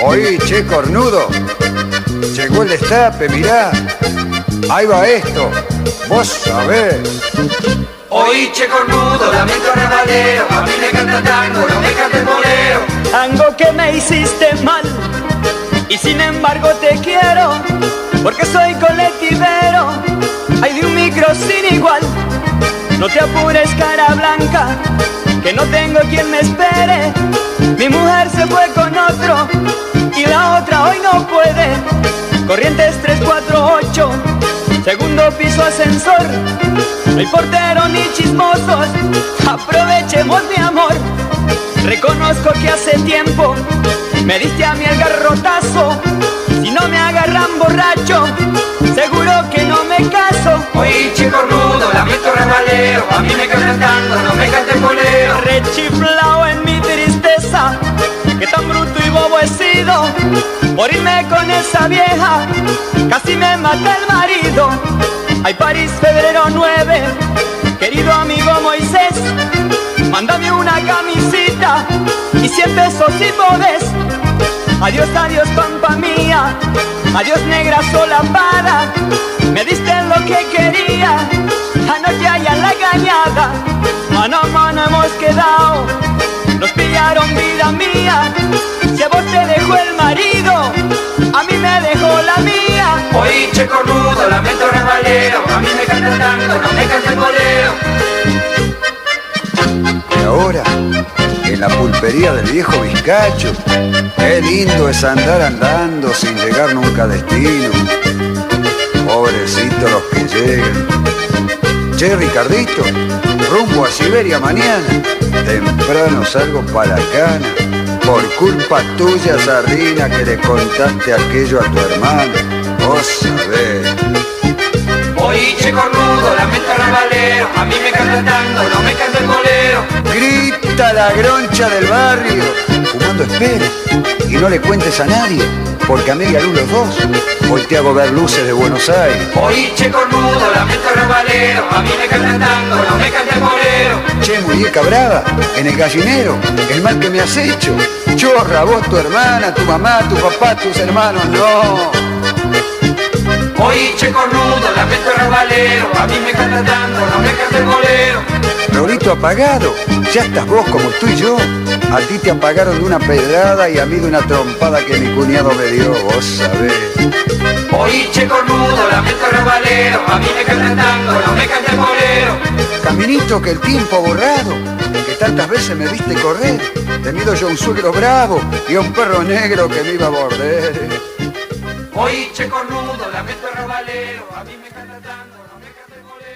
Oí, che, cornudo, llegó el destape, mirá. Ahí va esto, vos sabés. Oí, che, cornudo, lamento rabalero. A mí me canta tango, no me canta el bolero. Tango que me hiciste mal y sin embargo te quiero, porque soy colectivero, hay de un micro sin igual. No te apures, cara blanca, que no tengo quien me espere. Mi mujer se fue con otro y la otra hoy no puede. Corrientes 348, segundo piso ascensor. No hay portero ni chismosos, aprovechemos mi amor. Reconozco que hace tiempo me diste a mí el garrotazo. Si no me agarran borracho, seguro que no me caso. Oí, che, cornudo, lamento rabalero. A mí me canta tango, no me canta el bolero. Rechiflao en mi tristeza, que tan bruto y bobo he sido. Por irme con esa vieja, casi me mata el marido. Ay, París, febrero 9, querido amigo Moisés, mándame una camisita y 100 pesos si podés. Adiós, adiós, pampa mía, adiós, negra solapada. Me diste lo que quería, anoche allá en la cañada. Mano a mano hemos quedado, nos pillaron, vida mía. Si a vos te dejó el marido, a mí me dejó la mía. Oí, che, cornudo, lamento rabalero. A mí me canta tango, no me canta el bolero. Y ahora, en la pulpería del viejo Vizcacho, qué lindo es andar andando sin llegar nunca a destino. Pobrecitos los que llegan. Che, Ricardito, rumbo a Siberia mañana. Temprano salgo para la cana. Por culpa tuya, sardina, que le contaste aquello a tu hermano. Vos sabés. Oí, che, cornudo, lamento rabalero. A mí me canta tango, no me canta el bolero. Grita la groncha del barrio, fumando espera, y no le cuentes a nadie, porque a media luz los dos, hoy te hago ver luces de Buenos Aires. Oí, che, cornudo, lamento rabalero. A mí me canta tango, no me canta el bolero. Che, muñeca brava, en el gallinero, el mal que me has hecho. Chorra, vos, tu hermana, tu mamá, tu papá, tus hermanos, no. Oí, che, cornudo, lamento rabalero. A mí me canta tango, no me canta el bolero. Rolito apagado, ya estás vos como tú y yo. A ti te apagaron de una pedrada y a mí de una trompada que mi cuñado me dio, vos sabés. Oí, che, cornudo, lamento rabalero. A mí me canta tango, no me canta el bolero. Caminito que el tiempo borrado, que tantas veces me viste correr, tenido yo un suegro bravo y un perro negro que me iba a morder. Oí, che, cornudo, lamento rabalero. A mí me canta tango, no me canta el bolero.